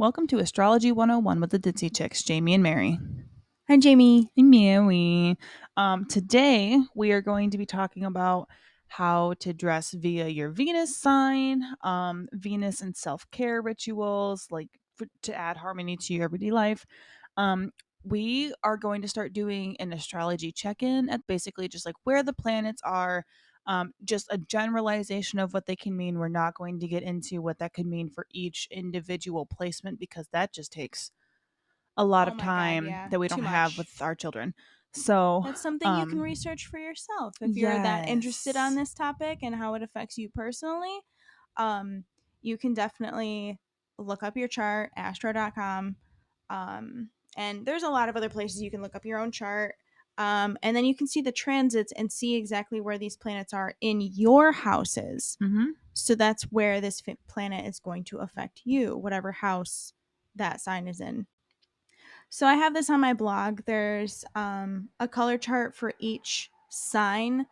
Welcome to Astrology 101 with the Ditzy Chicks, Jamie and Mary. Hi, Jamie. Hey, Mary. Today, we are going to be talking about how to dress via your Venus sign, Venus and self-care rituals, to add harmony to your everyday life. We are going to start doing an astrology check-in at basically just like where the planets are, just a generalization of what they can mean. We're not going to get into what that could mean for each individual placement because that just takes a lot Oh of my God, time yeah. that we Too don't have much. with our children. So, That's something you can research for yourself if you're that interested on yes. this topic and how it affects you personally. Um, you can definitely look up your chart, astro.com. And there's a lot of other places you can look up your own chart. And then you can see the transits and see exactly where these planets are in your houses. Mm-hmm. So that's where this planet is going to affect you, whatever house that sign is in. So I have this on my blog. There's a color chart for each sign.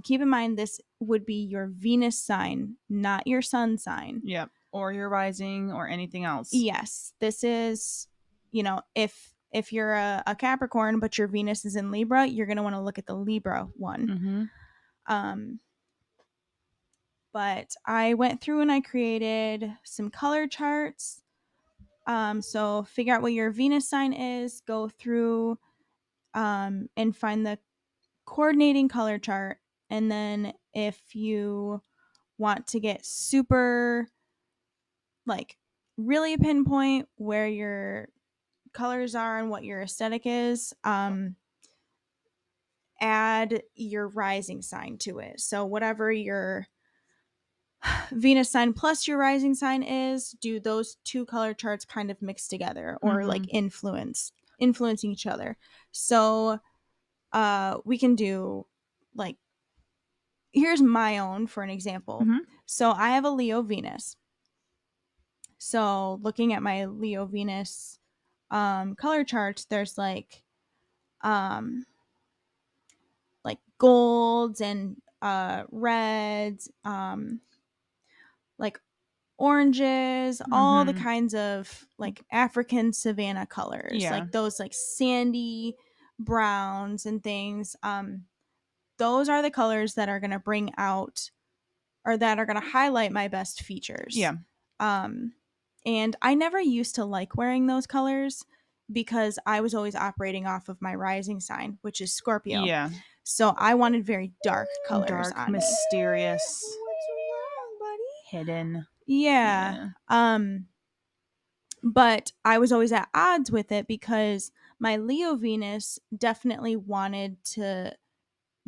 Keep in mind, this would be your Venus sign, not your sun sign. Yep. Or your rising or anything else. Yes, this is, if you're a Capricorn, but your Venus is in Libra, you're going to want to look at the Libra one. Mm-hmm. Um, but I went through and I created some color charts. So figure out what your Venus sign is, go through and find the coordinating color chart. And then if you want to get super, like, really pinpoint where your colors are and what your aesthetic is, add your rising sign to it. So whatever your Venus sign plus your rising sign is, do those two color charts kind of mix together or like Mm-hmm. influencing each other. So we can do, like, here's my own for an example. Mm-hmm. So I have a Leo Venus. So looking at my Leo Venus color charts, there's um like golds and reds, like oranges, all the Mm-hmm. kinds of like African savanna colors, Yeah. like those like sandy browns and things. Those are the colors that are going to bring out or that are going to highlight my best features. Yeah. Um, and I never used to like wearing those colors because I was always operating off of my rising sign, which is Scorpio. Yeah. So I wanted very dark colors Dark, on me. mysterious, What's wrong, buddy? hidden. Yeah. Yeah. But I was always at odds with it because my Leo Venus definitely wanted to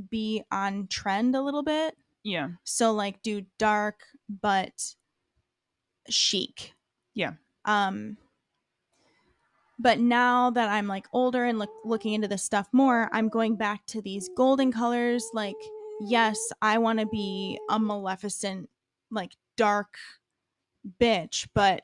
be on trend a little bit. Yeah. So like do dark but chic. Yeah. Um but now that I'm like older and looking into this stuff more, I'm going back to these golden colors. Like, yes, I want to be a Maleficent, like dark bitch, but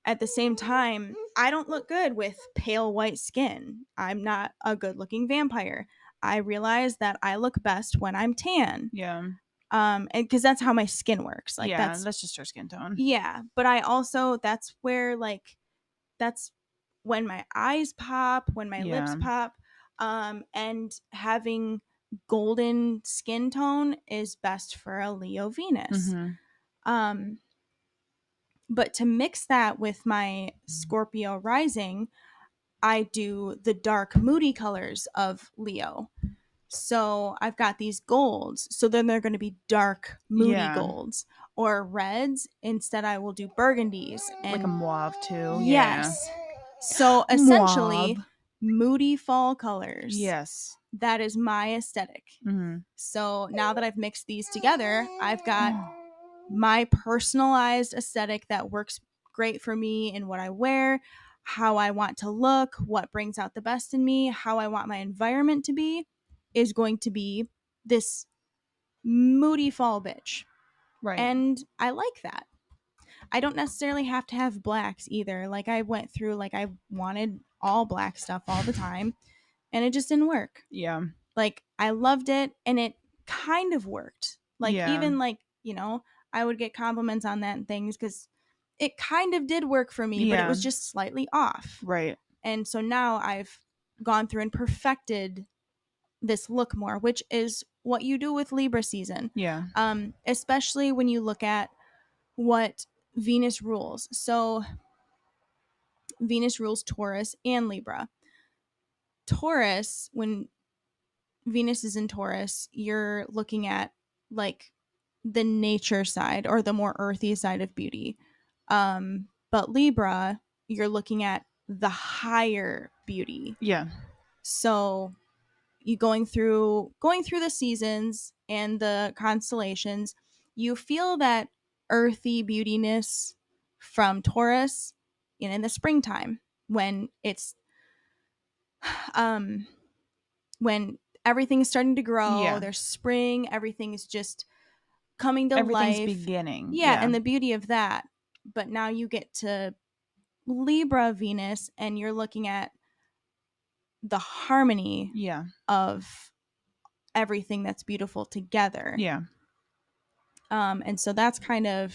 at the same time, I don't look good with pale white skin. I'm not a good looking vampire. I realize that I look best when I'm tan. Yeah. And because that's how my skin works. Like, Yeah. That's just her skin tone. yeah. But I also, that's where, like, that's when my eyes pop, when my lips Yeah. pop. And having golden skin tone is best for a Leo Venus. Mm-hmm. Um, but to mix that with my Scorpio rising, I do the dark, moody colors of Leo. So I've got these golds. So then they're going to be dark, moody Yeah. golds or reds. Instead, I will do burgundies. Like a And mauve too. Yeah. yes. So Mauve. essentially, moody fall colors. Yes. That is my aesthetic. Mm-hmm. So now that I've mixed these together, I've got my personalized aesthetic that works great for me in what I wear, how I want to look, what brings out the best in me, how I want my environment to be is going to be this moody fall bitch. Right. And I like that. I don't necessarily have to have blacks either. Like I went through, like I wanted all black stuff all the time and it just didn't work. Yeah. Like I loved it and it kind of worked. Like Yeah. even like, I would get compliments on that and things because it kind of did work for me, but it Yeah. was just slightly off. Right. And so now I've gone through and perfected this look more, which is what you do with Libra season. Yeah. Especially when you look at what Venus rules. So Venus rules Taurus and Libra. Taurus, when Venus is in Taurus, you're looking at like the nature side or the more earthy side of beauty. But Libra, you're looking at the higher beauty. Yeah. So you going through the seasons and the constellations, you feel that earthy beautiness from Taurus in the springtime when it's um when everything is starting to grow, Yeah. there's spring, everything is just coming to Everything's life. beginning. Yeah, Yeah. and the beauty of that. But now you get to Libra Venus and you're looking at the harmony Yeah. of everything that's beautiful together. Yeah. And so that's the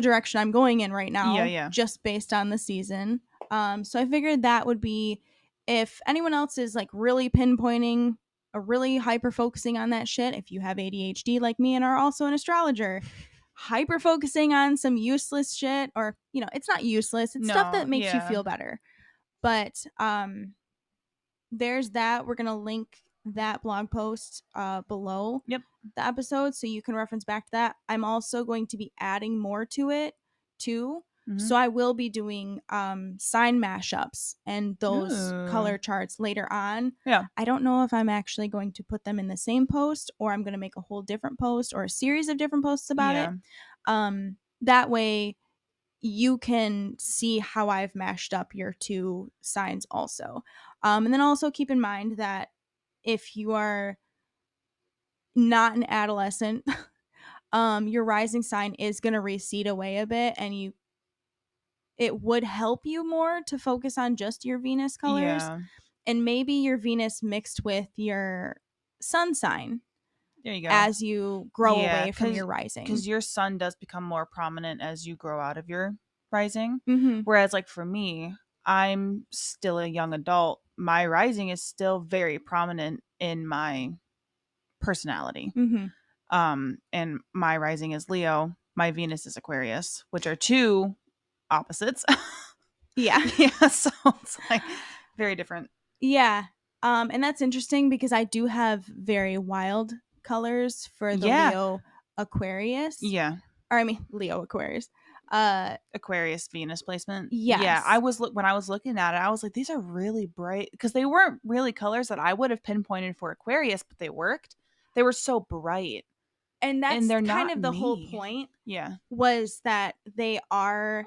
direction I'm going in right Yeah. now, Yeah. just based on the season. So I figured that would be if anyone else is like really pinpointing or really hyper focusing on that shit, if you have ADHD like me and are also an astrologer, hyper focusing on some useless shit, or, it's not useless, it's stuff No. that makes you Yeah. feel better. But there's that. We're going to link that blog post below Yep. the episode so you can reference back to that. I'm also going to be adding more to it too. Mm-hmm. So I will be doing sign mashups and those Ooh. color charts later on. Yeah. I don't know if I'm actually going to put them in the same post or I'm going to make a whole different post or a series of different posts about it. Yeah. That way you can see how I've mashed up your two signs also. And then also keep in mind that if you are not an adolescent, your rising sign is going to recede away a bit, and it would help you more to focus on just your Venus colors Yeah. and maybe your Venus mixed with your sun sign There you go. as you grow Yeah, away from because your rising. because your sun does become more prominent as you grow out of your rising. Mhm. Whereas, like for me, I'm still a young adult. My rising is still very prominent in my personality. Mhm. And my rising is Leo. My Venus is Aquarius, which are two opposites. Yeah. Yeah, so it's like very different. Yeah. And that's interesting because I do have very wild colors for the Yeah, Leo Aquarius. yeah. Or I mean Leo Aquarius. Uh Aquarius Venus placement. Yeah, I yes. was when I was looking at it, I was like, these are really bright because they weren't really colors that I would have pinpointed for Aquarius, but they worked. They were so bright, And and that's they're kind not of the whole me. point Yeah, was that they are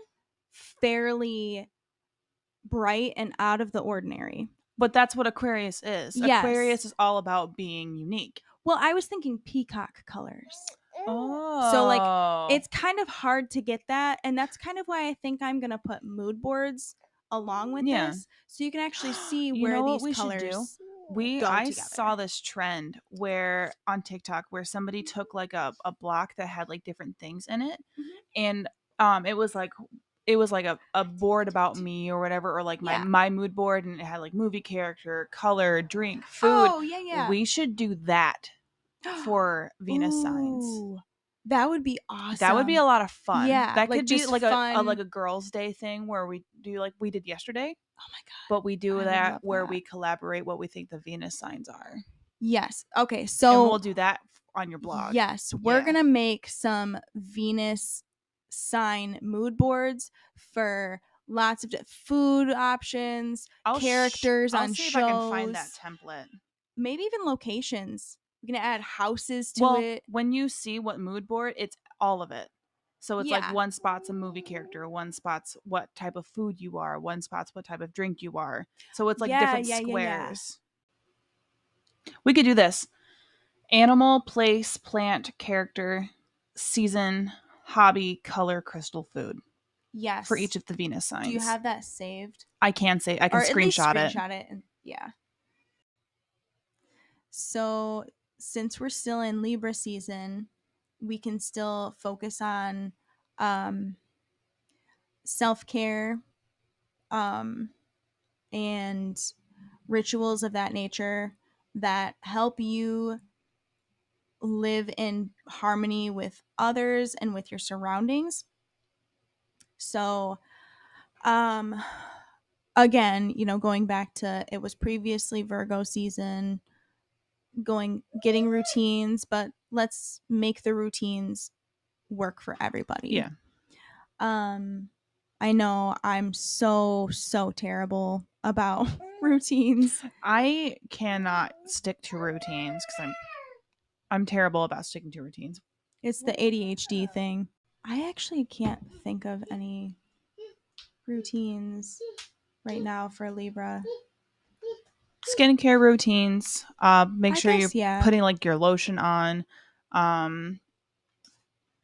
fairly bright and out of the ordinary. but that's what Aquarius is. Yes. Aquarius is all about being unique. Well, I was thinking peacock colors. So like Oh, it's kind of hard to get that, and that's kind of why I think I'm going to put mood boards along with yeah. this so you can actually see You where know what these we should do? colors We go I together. saw this trend where on TikTok where somebody took like a block that had like different things in it, Mhm. and it was like a board about me or whatever, or like Yeah. my mood board, and it had like movie character, color, drink, food. Oh, yeah, yeah. We should do that for Venus signs. Ooh. That would be That would be a awesome. lot of fun. Yeah, That like could be just like fun. like a girls' day thing where we do like we did yesterday, Oh my but we god. do I would that love where that. we collaborate what we think the Venus signs are. Yes. Okay, And so we'll do that on your blog. yes, we're Yeah. going to make some Venus sign mood boards for lots of food options, characters I'll on see if I can find that shows, template. maybe even locations. We're going to add houses to Well, it. when you see what mood board, it's all of it. So it's like Yeah. one spot's a movie character, one spot's what type of food you are, one spot's what type of drink you are. So it's like Yeah, different yeah, yeah, yeah. squares. We could do this. Animal, place, plant, character, season, hobby, color, crystal, food for Yes. each of the Venus Do you signs. have that saved? I can Or at least screenshot it. screenshot it and yeah. So, since we're still in Libra season, we can still focus on um, self care, um, and rituals of that nature that help you live in harmony with others and with your surroundings. So, um, again, going back to it was previously Virgo season, getting routines, but let's make the routines work for everybody. Yeah. Um, I know I'm so terrible about routines. I cannot stick to routines because I'm terrible about sticking to routines. It's the ADHD thing. I actually can't think of any routines right now for Libra. Skincare routines. Make I sure you're guess, yeah. putting like your lotion on. Um,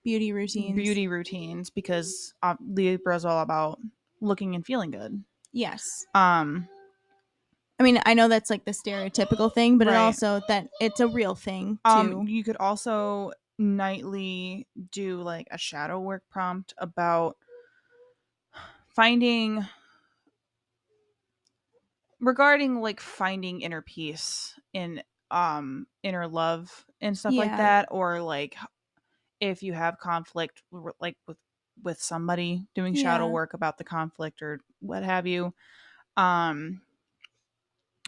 Beauty routines. Beauty routines because Libra is all about looking and feeling good. Yes. Um, I mean, I know that's like the stereotypical thing, but it right. also that it's a real thing too. You could also nightly do like a shadow work prompt about finding regarding like finding inner peace in inner love and stuff like Yeah. that, or like if you have conflict like with somebody, doing shadow Yeah. work about the conflict or what have you. um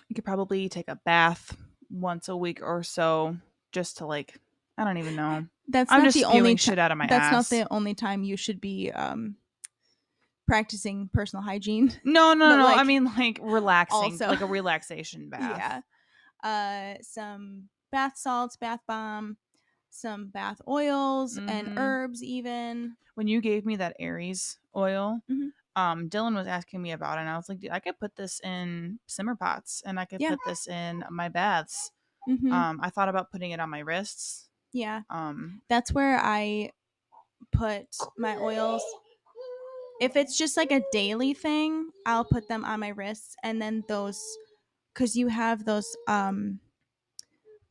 you could probably take a bath once a week or so, just to like, I don't even know, That's I'm not just the only spewing time shit out of my that's not ass. the only time you should be practicing personal hygiene. No, no, no, But no. I like mean, like relaxing, also like a relaxation yeah. bath. Some bath salts, bath bomb, some bath oils and Hmm. herbs even. When you gave me that Aries oil, Mhm. Dylan was asking me about it, and I was like, dude, I could put this in simmer pots, and I could Yeah. put this in my baths. Mhm. I thought about putting it on my wrists. Yeah. Um, That's where I put my oils. If it's just like a daily thing, I'll put them on my wrists, and then those, cuz you have those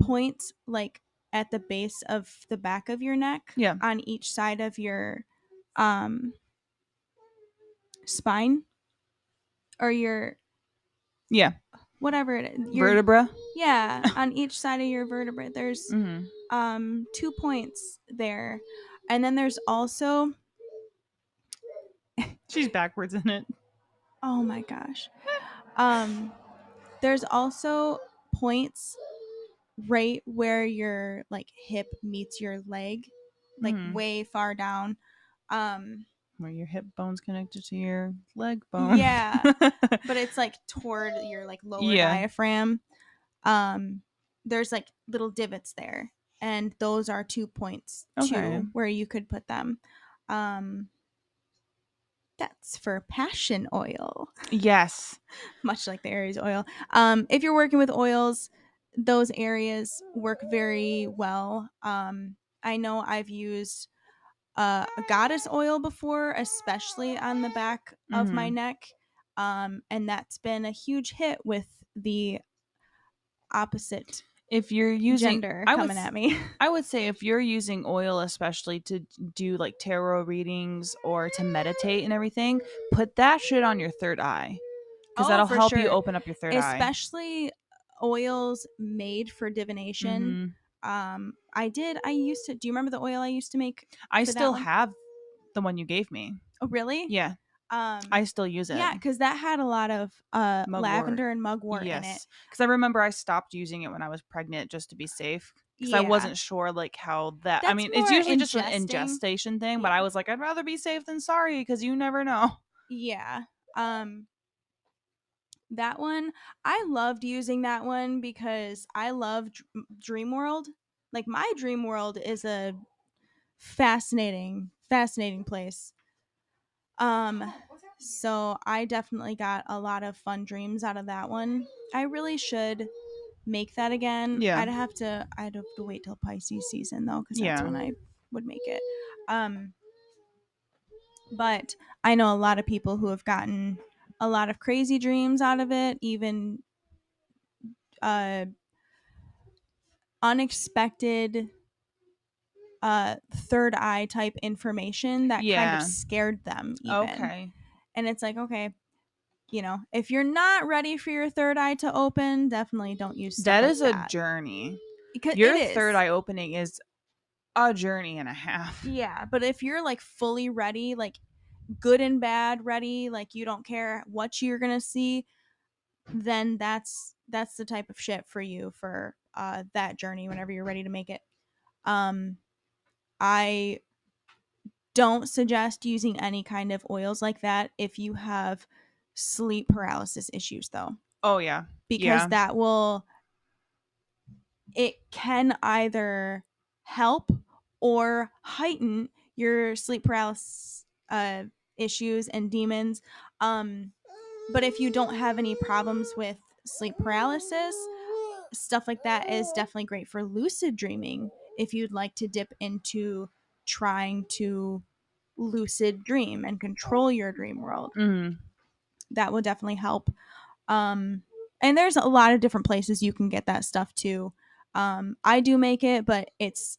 points like at the base of the back of your neck yeah, on each side of your um spine, or your yeah, whatever it is, your vertebra. yeah, on each side of your vertebrae there's Hmm. 2 points there. And then there's also, She's backwards in it. oh my gosh, um there's also points right where your like hip meets your leg, like Hmm. way far down. um Where your hip bone's connected to your leg bone. yeah, but it's like toward your like lower Yeah. diaphragm. um there's like little divots there, and those are 2 points Okay. too where you could put them. um that's for passion oil. Yes. Much like the Aries oil. If you're working with oils, those areas work very well. I know I've used a goddess oil before, especially on the back of my Hmm. neck. And that's been a huge hit with the opposite If you're using, gender coming at me. I would say if you're using oil, especially to do like tarot readings or to meditate and everything, put that shit on your third eye because Oh, that'll for help you sure. open up your third eye. Especially oils made for divination. Hmm. I used to, do you remember the oil I used to make I for that still one? have the one you gave me. Oh, really? Yeah, Um, I still use it. yeah, because that had a lot of Mugwort. lavender and mugwort in it. Yes, because I remember I stopped using it when I was pregnant just to be safe. Because I Yeah, wasn't sure like how that. I that's mean, it's more usually just an ingesting. ingestation thing, but I Yeah, was like, I'd rather be safe than sorry because you never know. yeah. Um, that one, I loved using that one because I love Dream World. Like my dream world is a fascinating place. Um, so I definitely got a lot of fun dreams out of that one. I really should make that again. Yeah, I'd have to wait till Pisces season though, because that's yeah, when I would make it. Um, but I know a lot of people who have gotten a lot of crazy dreams out of it, even uh unexpected third eye type information that kind of Yeah. scared them even. Okay. And it's like, okay, if you're not ready for your third eye to open, definitely don't use stuff That like is a that. journey. Because it Your third is. eye opening is a journey and a half. Yeah, but if you're like fully ready, like good and bad ready, like you don't care what you're going to see, then that's the type of shit for you for that journey whenever you're ready to make it. I don't suggest using any kind of oils like that if you have sleep paralysis issues though, Oh yeah. because Yeah. it can either help or heighten your sleep paralysis issues and demons. But if you don't have any problems with sleep paralysis, stuff like that is definitely great for lucid dreaming if you'd like to dip into trying to lucid dream and control your dream world. Mm. That will definitely help. Um, and there's a lot of different places you can get that stuff too. I do make it, but it's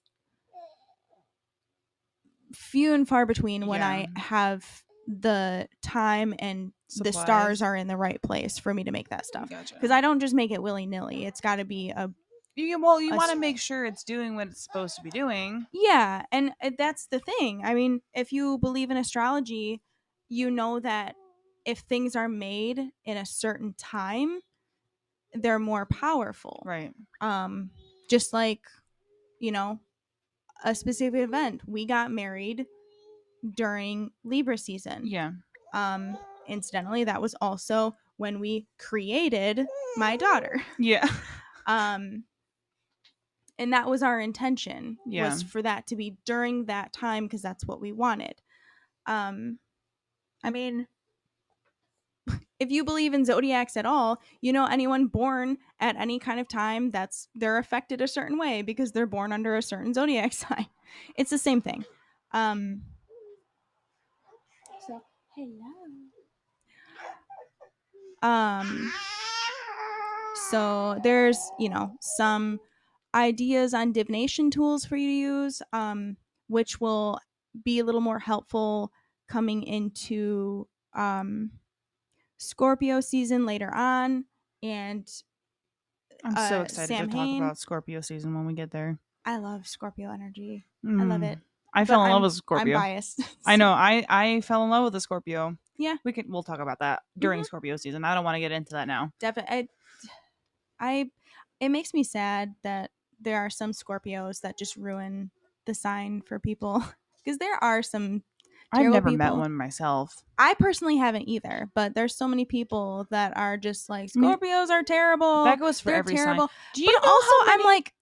few and far between when Yeah. I have the time and the stars Supplies. are in the right place for me to make that stuff. Gotcha. Because I don't just make it willy nilly. It's got to be You a want to make sure it's doing what it's supposed to be doing. yeah, and that's the thing. I mean, if you believe in astrology, you know that if things are made in a certain time, they're more powerful. Right. Um, just like, you know, a specific event. We got married during Libra season. Yeah. Um, Incidentally, that was also when we created my daughter. Yeah. Um, and that was our intention, Yeah. was for that to be during that time because that's what we wanted. Um, I mean, if you believe in zodiacs at all, anyone born at any kind of time, they're affected a certain way because they're born under a certain zodiac sign. It's the same thing. Um, so hello. Um, so there's some ideas on divination tools for you to use, which will be a little more helpful coming into Scorpio season later on, and I'm so excited to Sam talk Hain. about Scorpio season when we get there. I love Scorpio energy. I love Mm. it, I but fell in love I'm with I'm Scorpio. biased. I know. So I fell in love with a Scorpio. yeah, We'll talk about that during mm-hmm. Scorpio season. I don't want to get into that now. Definitely. I It makes me sad that there are some Scorpios that just ruin the sign for people because there are some I've terrible never met people. one myself. I personally haven't either, but there's so many people that are just like I mean, Scorpios are terrible. that goes for They're every sign. terrible. Do But you know also how I'm many like,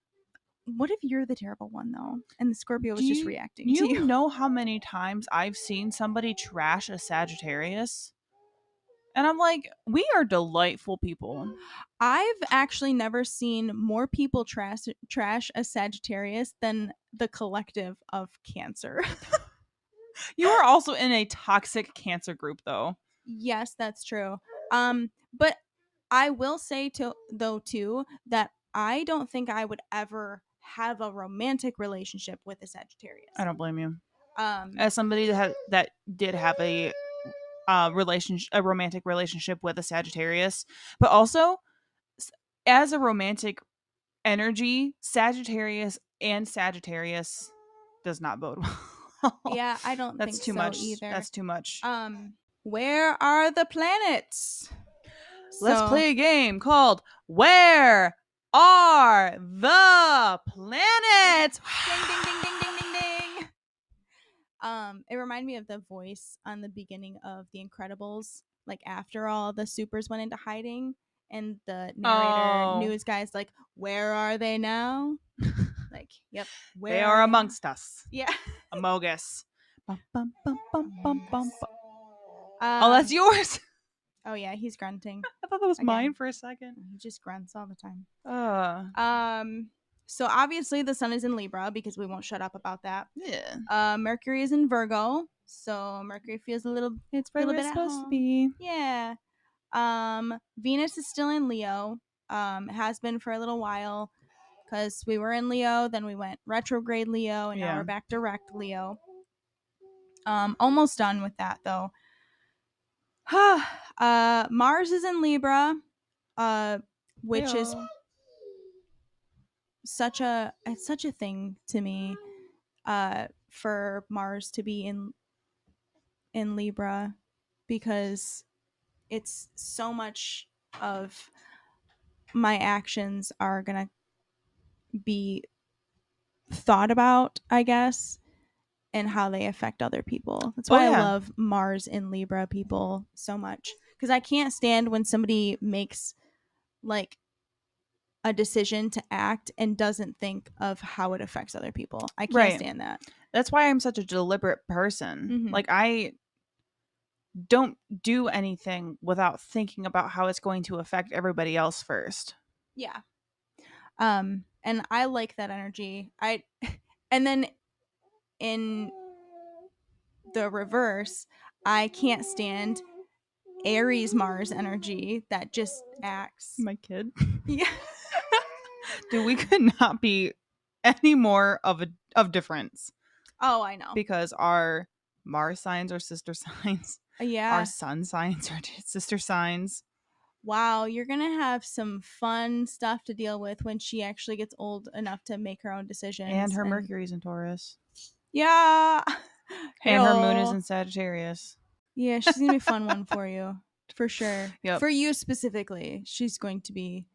what if you're the terrible one though? And the Scorpio do was just reacting to you you. know how many times I've seen somebody trash a Sagittarius? And I'm like, we are delightful people. I've actually never seen more people trash a Sagittarius than the collective of Cancer. You are also in a toxic Cancer group though. Yes, that's true. But I will say though too that I don't think I would ever have a romantic relationship with a I Sagittarius. don't blame you. Um, As somebody that did have a romantic relationship with a Sagittarius, but also as a romantic energy, Sagittarius does not bode well. yeah, I don't That's think too so much. either. That's too much. Where are the planets? Let's So, play a game called Where Are the Planets? ding ding ding ding ding ding ding. It reminded me of the voice on the beginning of The Incredibles, like after all the supers went into hiding, and the narrator Oh, news guy's like, "Where are they now?" Like, yep, they where are are they now? amongst us. Yeah. Amogus. Bum, bum, bum, bum, bum, Among bum, Us. bum. Oh, that's yours. Oh yeah, he's grunting I thought that was mine again. for a second. He just grunts all the time. Uh, So obviously the sun is in Libra because we won't shut up about that. yeah. Mercury is in Virgo, so Mercury feels a It's right little where bit it's at supposed to home. be. Yeah. Venus is still in Leo. Has been for a little while. because we were in Leo, then we went retrograde Leo, and now Yeah. we're back direct Leo. Almost done with that though. Mars is in Libra, which is Heyo. such a thing to me, for Mars to be in Libra, because it's so much of my actions are gonna be thought about, I guess, and how they affect other people. That's Oh why I yeah. love Mars in Libra people so much, because I can't stand when somebody makes like a decision to act and doesn't think of how it affects other people. I can't Right. stand that. That's why I'm such a deliberate person. Mm-hmm. Like I don't do anything without thinking about how it's going to affect everybody else first. Yeah. And I like that energy. And then in the reverse, I can't stand Aries Mars energy that just acts. My kid. Yeah. Dude, we could not be any more of difference Oh, I know. because our Mars signs are sister signs. Our Yeah. sun signs are sister signs. Wow, you're going to have some fun stuff to deal with when she actually gets old enough to make her own And decisions. her And Mercury's in Taurus. yeah. And her moon is Heyo. in Sagittarius. Yeah, she's going to be a fun one for you. For sure. Yep. For you specifically, she's going to be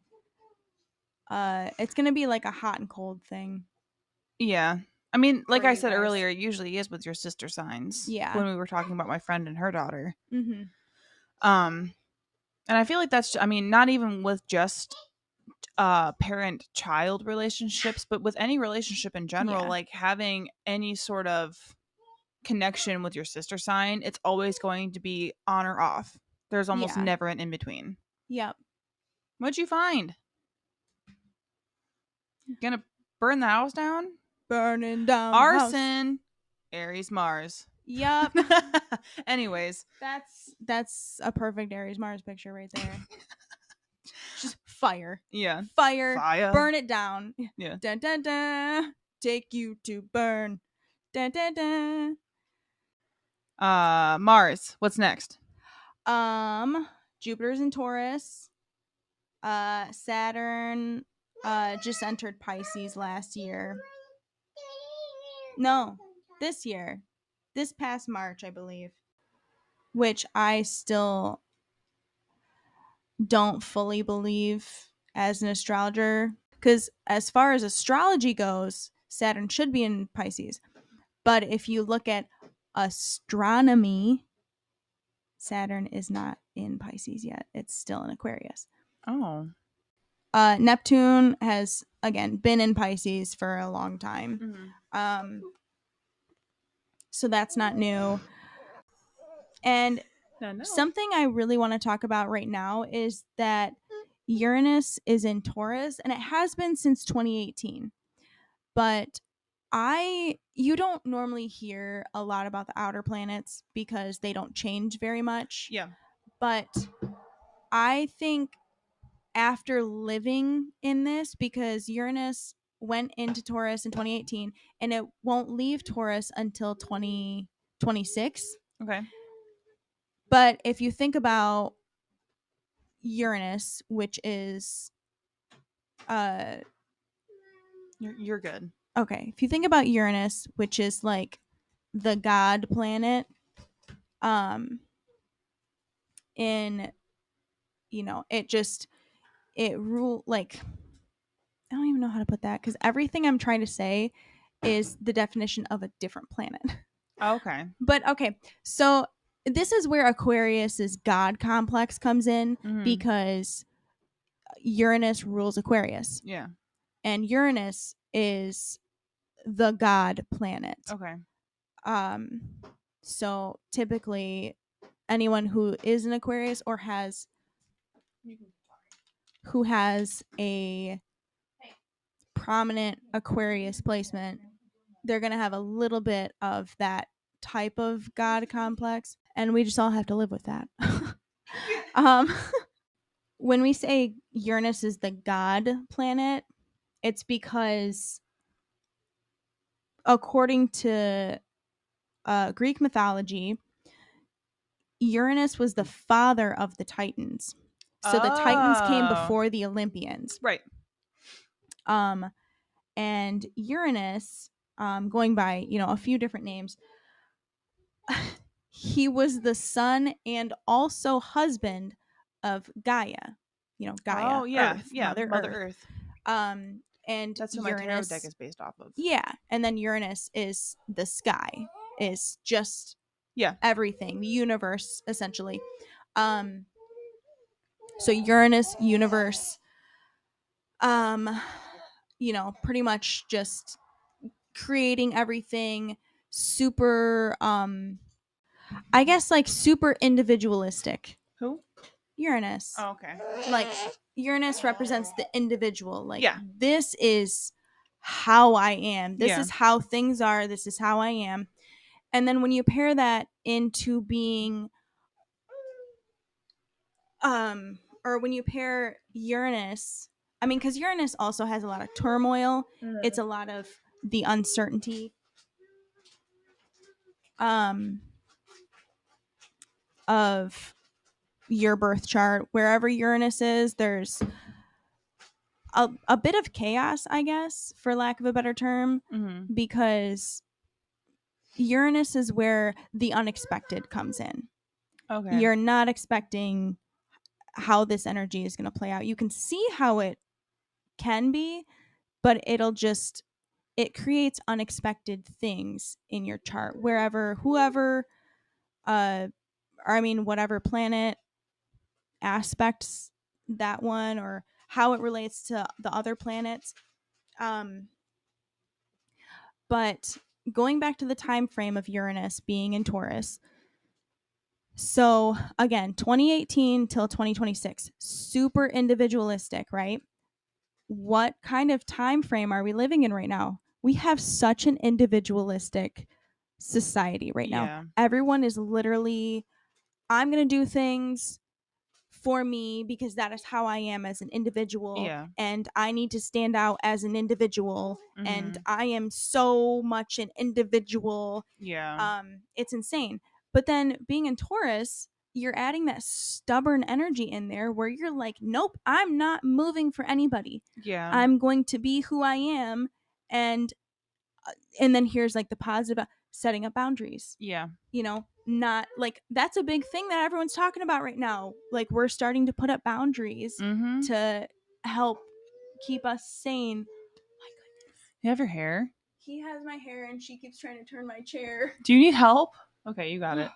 it's going to be like a hot and cold thing Yeah. I mean, for like I you said guys. earlier, it usually is with your sister signs Yeah. when we were talking about my friend and her daughter. Mhm. Um and I feel like that's I mean, not even with just parent child relationships, but with any relationship in general, Yeah. like having any sort of connection with your sister sign, it's always going to be on or off. There's almost Yeah. never an in between. Yep. What'd you find? Gonna burn the house down? Burning down the house. Arson. Aries Mars. Yep. Anyways, That's a perfect Aries Mars picture right there. Just fire. yeah. Fire. Fire. Burn it down. Yeah. Dun dun dun. Take you to burn. Dun dun dun. Mars. What's next? Jupiter's in Taurus. Saturn just entered Pisces last year. No, this year. This past March, I believe. Which I still don't fully believe as an astrologer. Because as far as astrology goes, Saturn should be in Pisces. But if you look at astronomy, Saturn is not in Pisces yet. It's still in Aquarius. Oh. Neptune has, again, been in Pisces for a long time. Mm-hmm. So that's not new. And something I really want to talk about right now is that Uranus is in Taurus, and it has been since 2018. But you don't normally hear a lot about the outer planets because they don't change very much. Yeah. But I think after living in this, because Uranus went into Taurus in 2018 and it won't leave Taurus until 2026. Okay. But if you think about Uranus, which is uh You're good. okay, if you think about Uranus, which is like the god planet, um in it rule like, I don't even know how to put that, because everything I'm trying to say is the definition of a different planet. Okay. But okay, so this is where Aquarius's god complex comes in, Mm-hmm. because Uranus rules Aquarius, Yeah. and Uranus is the god planet. Okay. Um, so typically, anyone who is an Aquarius or who has a prominent Aquarius placement, they're gonna have a little bit of that type of god complex, and we just all have to live with that. um, when we say Uranus is the god planet, It's because, according to Greek mythology, Uranus was the father of the Titans. So the Titans came Oh, before the Olympians. right. Um, and Uranus, going by, a few different names, he was the son and also husband of Gaia, Gaia, Oh, yeah, Earth, yeah, Mother Mother Earth. Earth. And That's who my tarot deck Uranus, is based off of. yeah, and then Uranus is the sky, is just Yeah. everything, the universe, essentially. Um, so Uranus, universe, um, pretty much just creating everything, super, I guess, like, super individualistic. Who? Uranus. Oh, okay. Like, Uranus represents the individual. Like, Yeah. this is how I am. This Yeah. is how things are. This is how I am. And then when you pair that into being, or when you pair Uranus, I mean, because Uranus also has a lot of turmoil, it's Mm. a lot of the uncertainty, um, of your birth chart. Wherever Uranus is, there's a bit of chaos, I guess, for lack of a better term, Mm-hmm. because Uranus is where the unexpected comes in. Okay. You're not expecting how this energy is going to play out. You can see how it can be, but it creates unexpected things in your chart, wherever, whoever, or I mean, whatever planet aspects that one, or how it relates to the other planets. Um, but going back to the time frame of Uranus being in Taurus, so again, 2018 till 2026, super individualistic, right? What kind of time frame are we living in right now? We have such an individualistic society right now. Yeah. Everyone is literally, I'm going to do things for me because that is how I am as an individual, Yeah. and I need to stand out as an individual, and Mm-hmm. I am so much an individual. Yeah. It's insane. But then being in Taurus, you're adding that stubborn energy in there where you're like, nope, I'm not moving for anybody. Yeah. I'm going to be who I am. And and then here's like the positive, setting up boundaries. Yeah. Not like, that's a big thing that everyone's talking about right now. Like, we're starting to put up boundaries Mm-hmm. to help keep us sane. You have your hair? He has my hair and she keeps trying to turn my chair. Do you need help? Okay, you got it.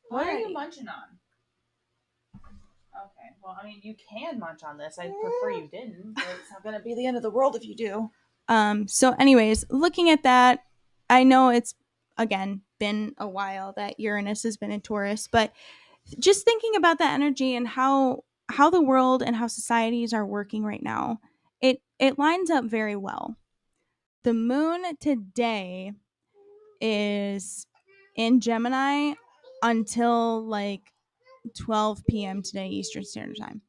What are you Alrighty. munching on? Okay, well, I mean, you can munch on this. I'd prefer you didn't, but it's not going to be the end of the world if you do. So anyways, looking at that, I know it's, again, been a while that Uranus has been in Taurus, but just thinking about that energy and how the world and how societies are working right now, it lines up very well. The moon today is in Gemini until like 12 p.m. today Eastern Standard Time,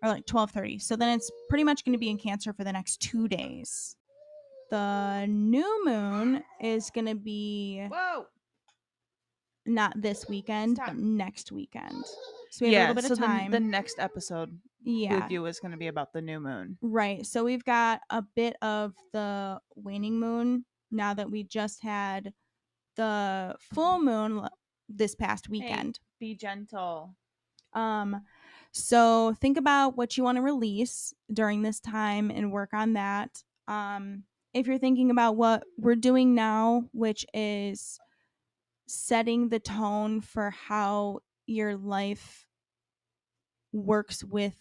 or like 12:30. So then it's pretty much going to be in Cancer for the next 2 days. The new moon is going to be Whoa! not this weekend, Stop. but next weekend. So we have a little Yeah, bit of so the time. next episode with Yeah. you is going to be about the new moon. Right. So we've got a bit of the waning moon now that we just had the full moon this past Hey, weekend. be gentle. Um, so think about what you want to release during this time and work on that. If you're thinking about what we're doing now, which is setting the tone for how your life works with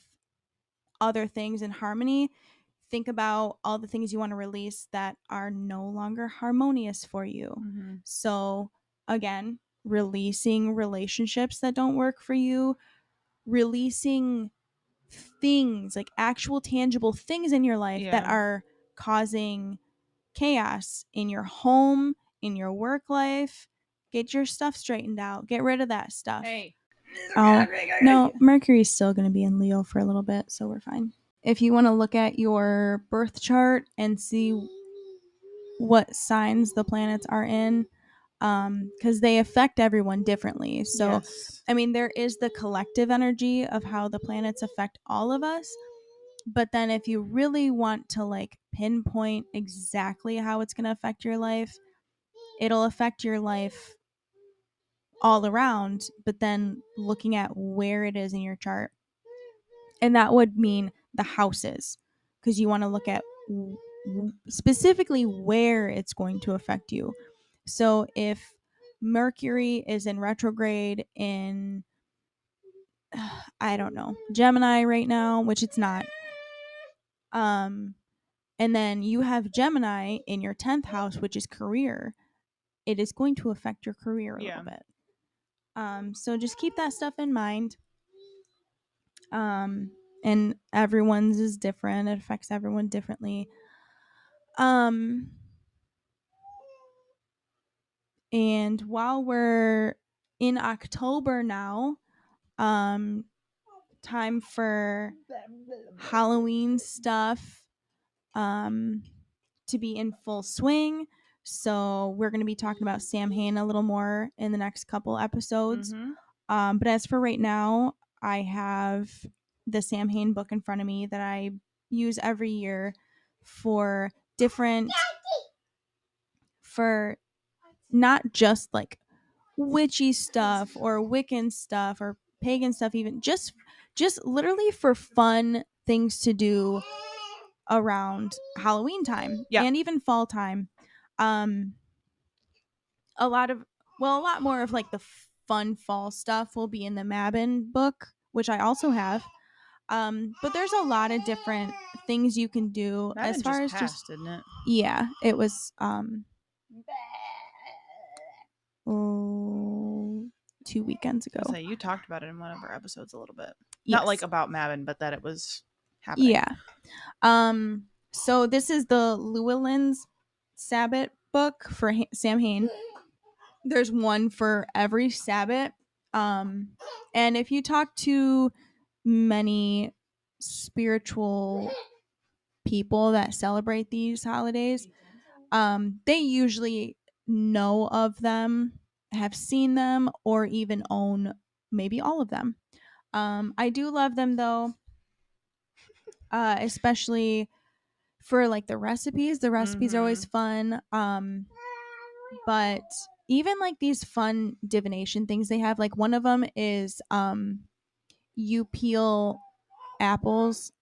other things in harmony, think about all the things you want to release that are no longer harmonious for you. Mm-hmm. So, again, releasing relationships that don't work for you, releasing things, like actual tangible things in your life that Yeah. are causing chaos in your home, in your work life. Get your stuff straightened out. Get rid of that stuff. Hey. Oh, no, Mercury's still going to be in Leo for a little bit, so we're fine. if you want to look at your birth chart and see what signs the planets are in, because they affect everyone differently. So, Yes. I mean, there is the collective energy of how the planets affect all of us. But then, if you really want to like pinpoint exactly how it's going to affect your life, it'll affect your life all around. But then, looking at where it is in your chart, and that would mean the houses, because you want to look at specifically where it's going to affect you. So if Mercury is in retrograde in I don't know, Gemini right now, which it's not, um and then you have Gemini in your 10th house, which is career, it is going to affect your career a Yeah. little bit. So just keep that stuff in mind. And everyone's is different, it affects everyone differently. um and while we're in October now, um time for Halloween stuff um to be in full swing. So we're going to be talking about Samhain a little more in the next couple episodes. Mm-hmm. But as for right now, I have the Samhain book in front of me that I use every year for different, for not just like witchy stuff or Wiccan stuff or pagan stuff, even just literally for fun things to do around Halloween time Yeah. and even fall time. Um, a lot of, well, a lot more of like the fun fall stuff will be in the Mabin book, which I also have. But there's a lot of different things you can do as Mavin far just as just, passed, didn't it? yeah, it was oh, 2 weekends I was ago. gonna say you talked about it in one of our episodes a little bit. Not like Yes. about Mavin, but that it was happening. Yeah. So this is the Llewellyn's Sabbath book for Sam Hain. There's one for every Sabbath. And if you talk to many spiritual people that celebrate these holidays, they usually know of them, have seen them, or even own maybe all of them. I do love them though, especially for like the recipes. The recipes are always Mm-hmm. fun. But even like these fun divination things they have, like one of them is you peel apples.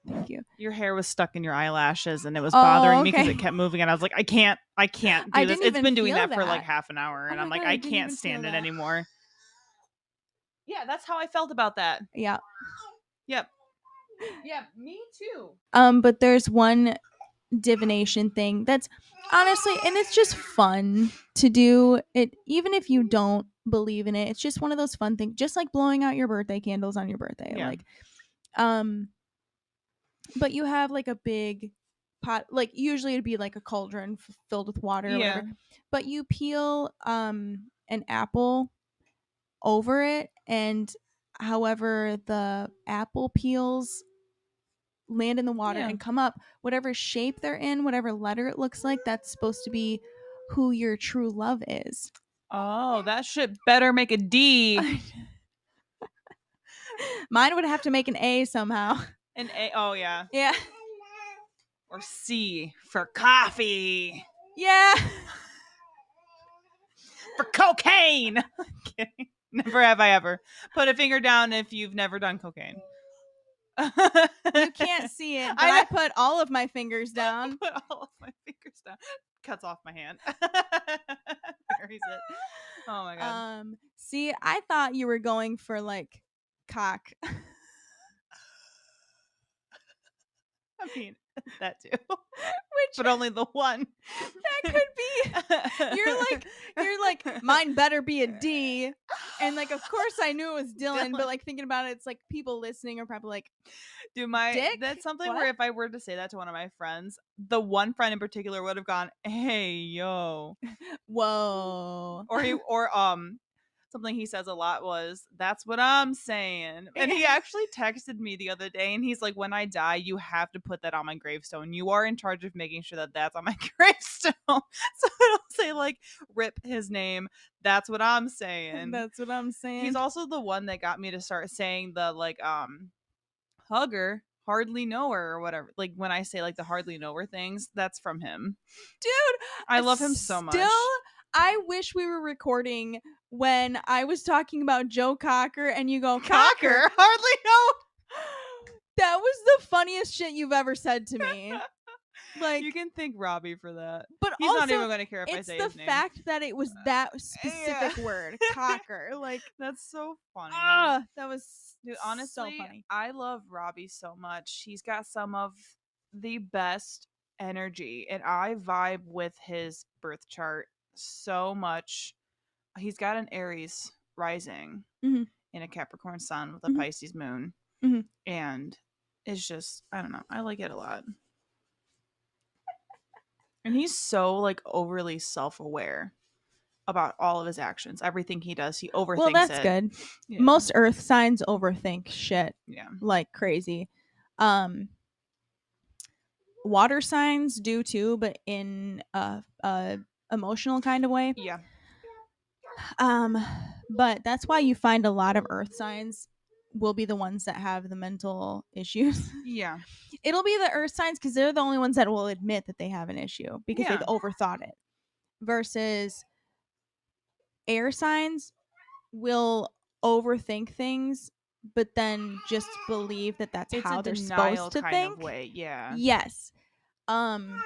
Thank you. Your hair was stuck in your eyelashes and it was Oh, bothering me because it okay. kept moving and I was like, I can't I do this. didn't It's even been doing feel that for like that. half an hour Oh and I'm my like, god, I I didn't can't even feel stand it that. anymore. Yeah, that's how I felt about that. Yeah. Yep. Yeah, me too. But there's one divination thing that's honestly, and it's just fun to do it even if you don't believe in it. It's just one of those fun things, just like blowing out your birthday candles on your birthday. Yeah. Like um but you have like a big pot, like usually it'd be like a cauldron filled with water or Yeah. whatever, but you peel an apple over it, and however the apple peels land in the water Yeah. and come up, whatever shape they're in, whatever letter it looks like, that's supposed to be who your true love is. Oh, that shit better make a D. Mine would have to make an A somehow. An A. Oh, yeah. Yeah. Or C for coffee. Yeah. For cocaine. Kidding. Never have I ever. Put a finger down if you've never done cocaine. You can't see it, but I I put all of my fingers down. put all of my fingers down. Cuts off my hand. Buries it. Oh my god. See, I thought you were going for like cock. I mean, that too. Which But only the one. that could be. You're like mine better be a D. And like of course I knew it was Dylan, but like thinking about it, it's like people listening are probably like, Dude, Dick? that's something What? where if I were to say that to one of my friends, the one friend in particular would have gone, "Hey, yo," Whoa. or something he says a lot was, "That's what I'm saying." And he actually texted me the other day and he's like, "When I die, you have to put that on my gravestone. You are in charge of making sure that that's on my gravestone." So it'll say like, "Rip his name. That's what I'm saying." That's what I'm He's saying. also the one that got me to start saying the like hugger, hardly know her or whatever. Like when I say like the hardly know her things, that's from him. I Dude, love him so still, much. I wish we were recording when I was talking about Joe Cocker and you go, Cocker. Cocker, hardly know. That was the funniest shit you've ever said to me. You Like, can thank Robbie for that. but He's not also, even going to care if I it's say the his name. fact that it was that Yeah. specific word, Cocker. Like, That's so funny. that was Dude, so honestly, funny. I love Robbie so much. He's got some of the best energy, and I vibe with his birth chart so much. He's got an Aries rising Mm-hmm. in a Capricorn sun with a Mm-hmm. Pisces moon, Mm-hmm. and it's just, I don't know, I like it a lot. And he's so like overly self-aware about all of his actions. Everything he does, he Well, overthinks that's it. good. Yeah. Most earth signs overthink shit Yeah. like crazy. Um, Water signs do too, but in a emotional kind of way. Yeah. Um, but that's why you find a lot of earth signs will be the ones that have the mental issues. Yeah. It'll be the earth signs because they're the only ones that will admit that they have an issue because they've Yeah. overthought it. Versus air signs will overthink things, but then just believe that that's It's a how they're denial supposed to kind of think. way. Yeah. Yes. Um,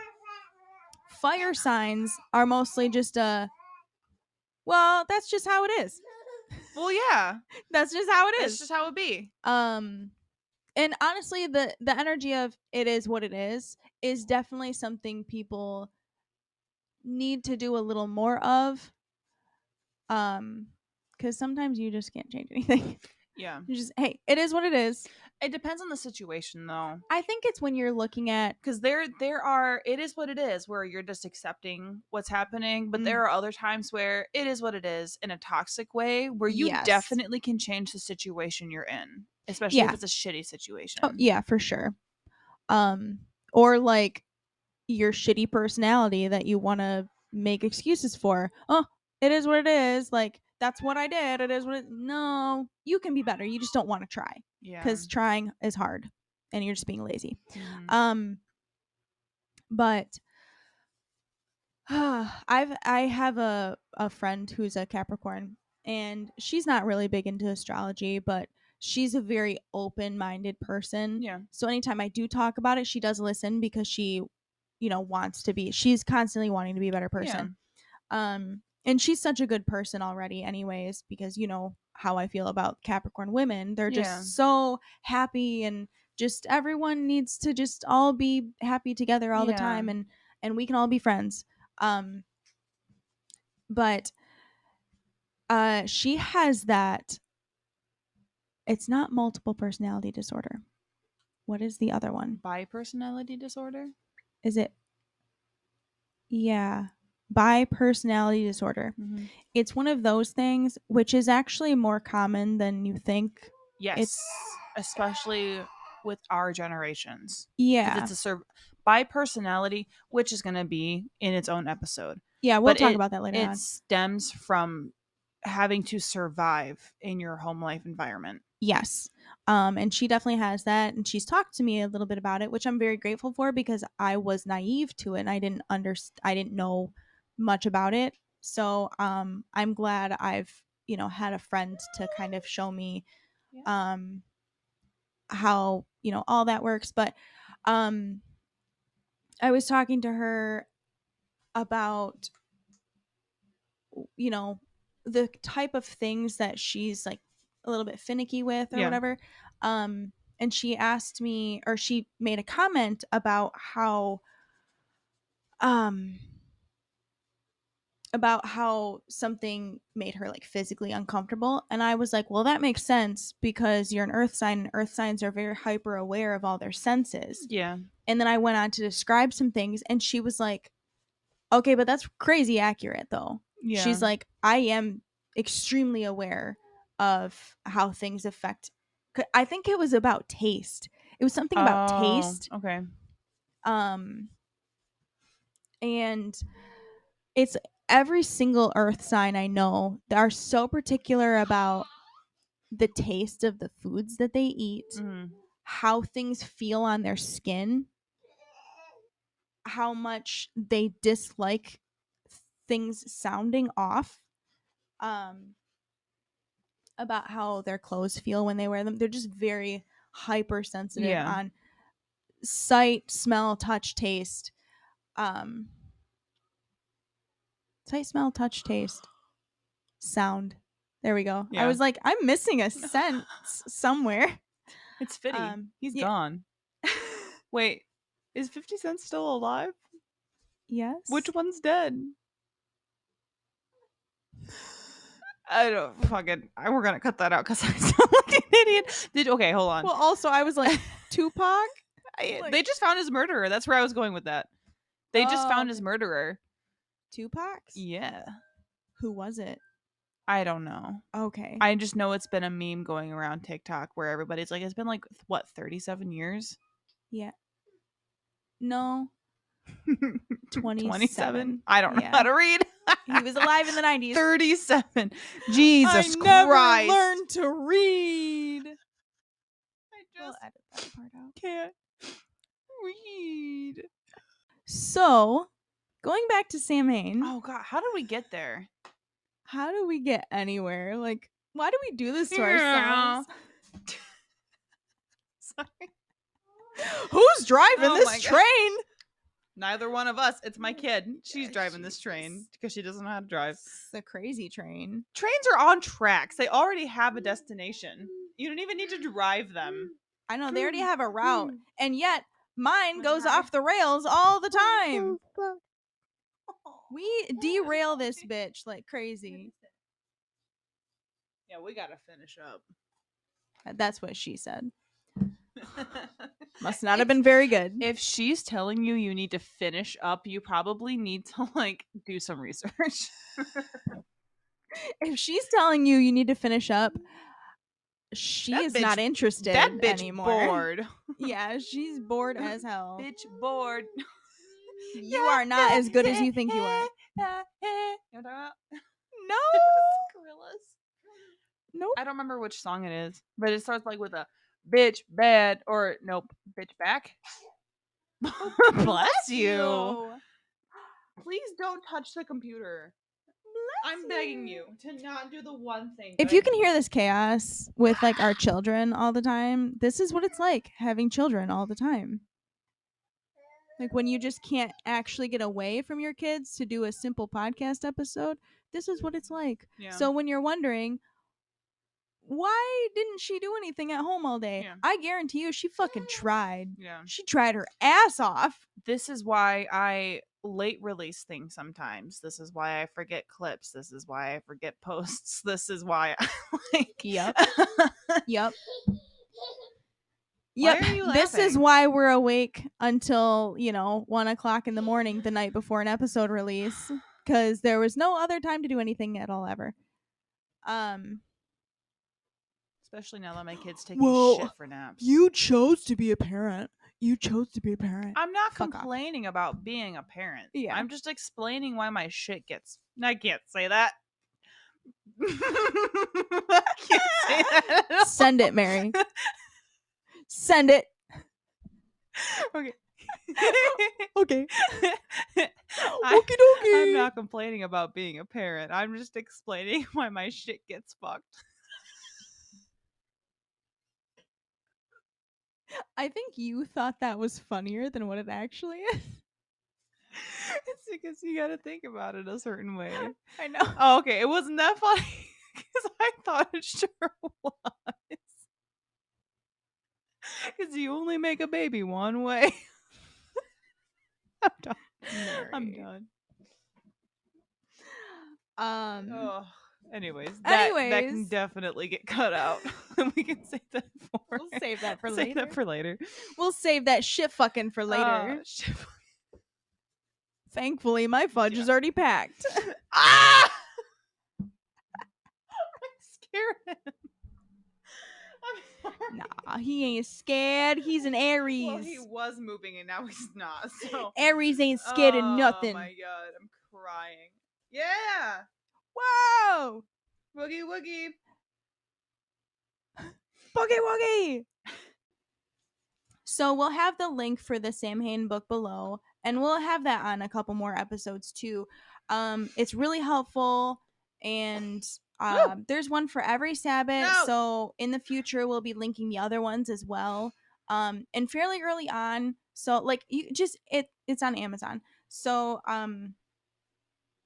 Fire signs are mostly just well, that's just how it is. Well, yeah. That's just how it That's is. just how it be. Um, and honestly, the energy of it is what it is definitely something people need to do a little more of. Because sometimes you just can't change anything. Yeah. You just hey, it is what it is. It depends on the situation though. I think it's when you're looking at Because there are, it is what it is where you're just accepting what's happening, but there are other times where it is what it is in a toxic way where you yes, definitely can change the situation you're in, especially if yeah, it's a shitty oh situation. yeah, for sure. Um, or like your shitty personality that you want to make excuses for. Oh, it is what it is. Like that's what I did. It is what it. No, you can be better. You just don't want to try Yeah. because trying is hard, and you're just being lazy. Mhm. Um, but I have a friend who's a Capricorn, and she's not really big into astrology, but she's a very open minded person. Yeah. So anytime I do talk about it, she does listen because she, wants to be. She's constantly wanting to be a better Yeah. person. And she's such a good person already, anyways, because you know how I feel about Capricorn women. They're Yeah. just so happy and just everyone needs to just all be happy together all the Yeah. time and we can all be friends. Um, but she has that. It's not multiple personality disorder. What is the other one? Bipersonality disorder? Is it? Yeah, bipersonality disorder. Mhm. It's one of those things which is actually more common than you think. Yes, It's especially with our generations, because yeah, it's a by personality, which is going to be in its own episode. yeah. We'll But talk it about that later it on. stems from having to survive in your home life environment. Yes. And she definitely has that, and she's talked to me a little bit about it, which I'm very grateful for because I was naive to it and I didn't know much about it. So I'm glad I've had a friend to kind of show me Yeah. um how all that works. But um I was talking to her about you know the type of things that she's like a little bit finicky with or Yeah. whatever. And she asked me, or she made a comment um about how something made her like physically uncomfortable, and I was like, well, that makes sense because you're an earth sign and earth signs are very hyper aware of all their senses. Yeah. And then I went on to describe some things, and she was like, okay, but that's crazy accurate though. Yeah. She's like, I am extremely aware of how things affect. I think it was about taste. It was something about Oh, taste. okay. Um, and it's every single earth sign I know that are so particular about the taste of the foods that they eat, Mm-hmm. how things feel on their skin, how much they dislike things sounding off, about how their clothes feel when they wear them. They're just very hypersensitive Yeah. on sight, smell, touch, taste. Um, sight, smell, touch, taste, sound. There we go. I Yeah. was like, I'm missing a sense somewhere. It's Fitty. He's Yeah. gone. Wait, is 50 Cent still alive? Yes. Which one's dead? I don't fucking. We're gonna cut that out because I sound like an idiot. Okay, hold on. Well, also, I was like, Tupac? They just found his murderer. That's where I was going with that. They just found his Okay. murderer. Tupac's? Yeah. Who was it? I don't know. Okay. I just know it's been a meme going around TikTok where everybody's like, it's been like, what, 37 years? Yeah. No. 27? 27. I don't know Yeah. how to read. He was alive in the 90s. 37. Jesus I never Christ. learned to read. I We'll just edit that part out. can't read. So, going back to Samhain, Oh, God. How did we get there? how do we get anywhere? Like, why do we do this to Yeah. ourselves? Sorry. Who's driving Oh this my God. train? Neither one of us. It's my kid. She's Yeah, driving this train because she doesn't know how to drive. It's the crazy train. Trains are on tracks. They already have a destination. You don't even need to drive them. I know they already have a route, and yet mine goes Right. off the rails all the time. We derail this bitch like crazy. Yeah, we gotta finish up. That's what she said. Must not have been very good. If she's telling you you need to finish up, you probably need to like do some research. If she's telling you need to finish up, she That is bitch- not interested That bitch anymore. bored. Yeah, she's bored as hell. Bitch bored. You are not as good as you think you are. You know what I'm talking about? No. Gorillas. Nope. I don't remember which song it is, but it starts like with a bitch bad or nope, bitch back. Bless you. Please don't touch the computer. I'm begging you to not do the one thing. If you can hear this chaos with like our children all the time, this is what it's like having children all the time. Like when you just can't actually get away from your kids to do a simple podcast episode, this is what it's like. Yeah. So when you're wondering, why didn't she do anything at home all day? Yeah. I guarantee you she fucking tried. Yeah. She tried her ass off. This is why I late release things sometimes. This is why I forget clips. This is why I forget posts. This is why I like Yep. Yep. Why Yep. are you This is laughing? why we're awake until, 1:00 in the morning the night before an episode release. Because there was no other time to do anything at all ever. Especially now that my kid's taking shit for naps. You chose to be a parent. You chose to be a parent. I'm not Fuck off. complaining about being a parent. Yeah. I'm just explaining why my shit gets. I can't say that. I can't say that. At all. Send it, Mary. Send it. Okay. Okay. Okie dokie. I'm not complaining about being a parent. I'm just explaining why my shit gets fucked. I think you thought that was funnier than what it actually is. It's because you gotta think about it a certain way. I know. Oh, okay. It wasn't that funny because I thought it sure was. Because you only make a baby one way. I'm done. I'm Mary. done. Um. Anyways, that can Anyways. definitely get cut out. We can save that for. We'll save that for Save later. that for later. We'll save that shit fucking for later. Shit. Thankfully, my fudge is already packed. Ah! scare him. I'm sorry. Nah, he ain't scared. He's an Well, he Aries. was moving and now he's not. So, Aries ain't scared of oh nothing. my god, I'm crying. Yeah, Whoa! woogie woogie. Boogie woogie! So we'll have the link for the Samhain book below, and we'll have that on a couple more episodes too. It's really helpful, and Woo! there's one for every Sabbath. No. So in the future, we'll be linking the other ones as well. And fairly early on, so like you just it's on Amazon. So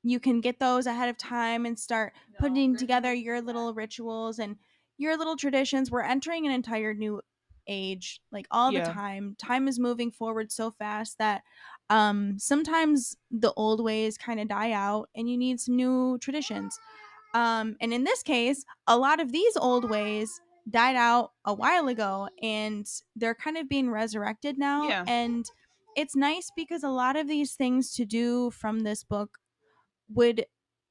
you can get those ahead of time and start No, putting Griffin together would your hate that. little rituals and your little traditions. We're entering an entire new age, like all the Yeah, time. Time is moving forward so fast that sometimes the old ways kind of die out and you need some new traditions. And in this case, a lot of these old ways died out a while ago and they're kind of being resurrected now. yeah, And it's nice because a lot of these things to do from this book would,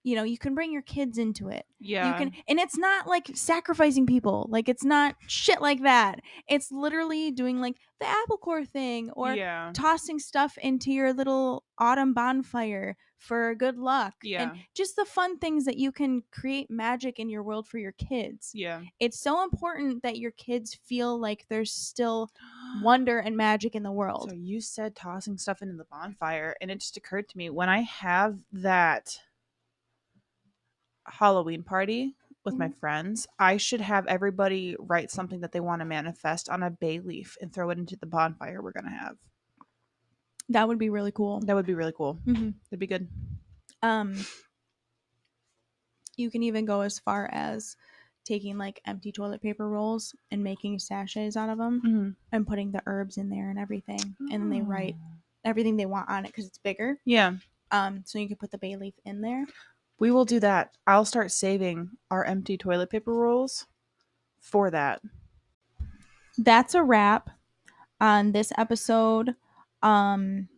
you can bring your kids into it. You yeah, can, and it's not like sacrificing people, like it's not shit like that. It's literally doing like the apple core thing or yeah, tossing stuff into your little autumn bonfire for good luck and yeah, just the fun things that you can create magic in your world for your kids. yeah. It's so important that your kids feel like there's still wonder and magic in the So world. you said tossing stuff into the bonfire, and it just occurred to me when I have that Halloween party with my Mhm. friends, I should have everybody write something that they want to manifest on a bay leaf and throw it into the bonfire we're going to have. That would be really cool. That would be really cool. Hmm. That'd be good. um You can even go as far as taking like empty toilet paper rolls and making sachets out of them Mm-hmm. and putting the herbs in there and everything. And then they Oh. write everything they want on it because it's bigger. Yeah, So you can put the bay leaf in there. we will do that. I'll start saving our empty toilet paper rolls for that. That's a wrap on this episode. On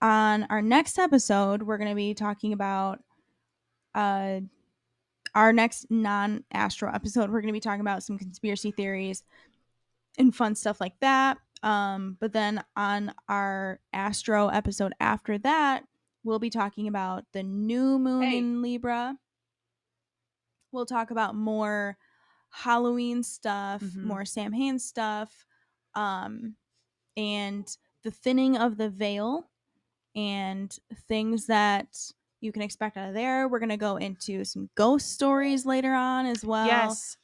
our next episode, we're going to be talking about uh, our next non-astro episode. We're going to be talking about some conspiracy theories and fun stuff like that. But then on our Astro episode after that, we'll be talking about the new moon Hey. in Libra. We'll talk about more Halloween stuff, Mm-hmm. more Samhain stuff, um, and the thinning of the veil and things that you can expect out of there. We're going to go into some ghost stories later on as well. Yes.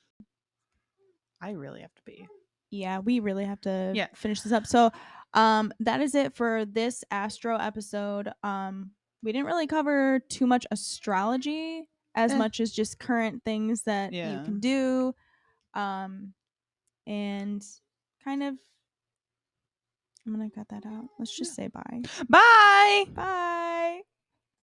I really have to pee. Yeah, we really have to Yeah. finish this up. So, that is it for this Astro episode. We didn't really cover too much astrology as Eh, much as just current things that you yeah. can do. And kind of, I'm gonna cut that out. Let's just say bye. Bye. Bye.